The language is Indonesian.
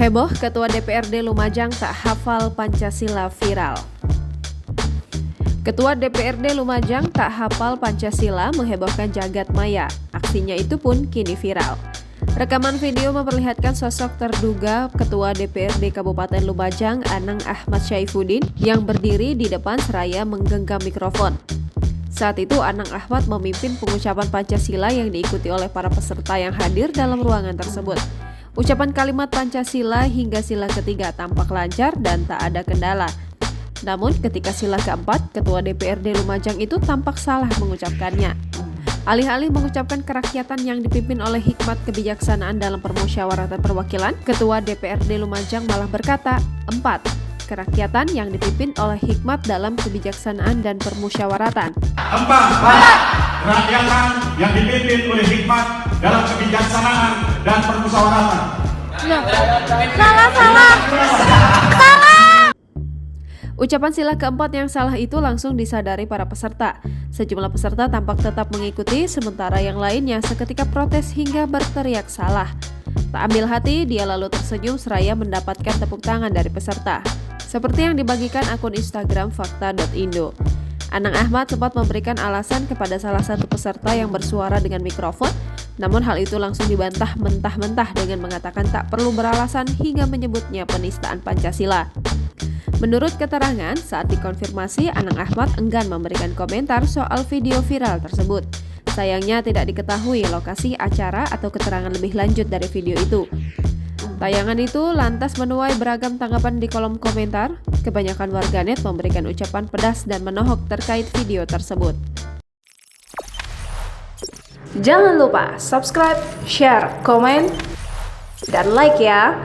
Heboh, Ketua DPRD Lumajang tak hafal Pancasila viral. Ketua DPRD Lumajang tak hafal Pancasila menghebohkan jagat maya. Aksinya itu pun kini viral. Rekaman video memperlihatkan sosok terduga Ketua DPRD Kabupaten Lumajang, Anang Ahmad Syaifuddin, yang berdiri di depan seraya menggenggam mikrofon. Saat itu Anang Ahmad memimpin pengucapan Pancasila yang diikuti oleh para peserta yang hadir dalam ruangan tersebut. Ucapan kalimat Pancasila hingga sila ketiga tampak lancar dan tak ada kendala. Namun ketika sila keempat, Ketua DPRD Lumajang itu tampak salah mengucapkannya. Alih-alih mengucapkan kerakyatan yang dipimpin oleh hikmat kebijaksanaan dalam permusyawaratan perwakilan, Ketua DPRD Lumajang malah berkata, 4. Kerakyatan yang dipimpin oleh hikmat dalam kebijaksanaan dan permusyawaratan. 4. Kerakyatan yang dipimpin oleh hikmat dalam kebijaksanaan dan permusyawaratan. Salah. Ucapan sila keempat yang salah itu langsung disadari para peserta. Sejumlah peserta tampak tetap mengikuti, sementara yang lainnya seketika protes hingga berteriak salah. Tak ambil hati, dia lalu tersenyum seraya mendapatkan tepuk tangan dari peserta. Seperti yang dibagikan akun Instagram fakta.indo. Anang Ahmad sempat memberikan alasan kepada salah satu peserta yang bersuara dengan mikrofon, namun hal itu langsung dibantah mentah-mentah dengan mengatakan tak perlu beralasan hingga menyebutnya penistaan Pancasila. Menurut keterangan, saat dikonfirmasi, Anang Ahmad enggan memberikan komentar soal video viral tersebut. Sayangnya tidak diketahui lokasi acara atau keterangan lebih lanjut dari video itu. Tayangan itu lantas menuai beragam tanggapan di kolom komentar. Kebanyakan warganet memberikan ucapan pedas dan menohok terkait video tersebut. Jangan lupa subscribe, share, komen, dan like ya!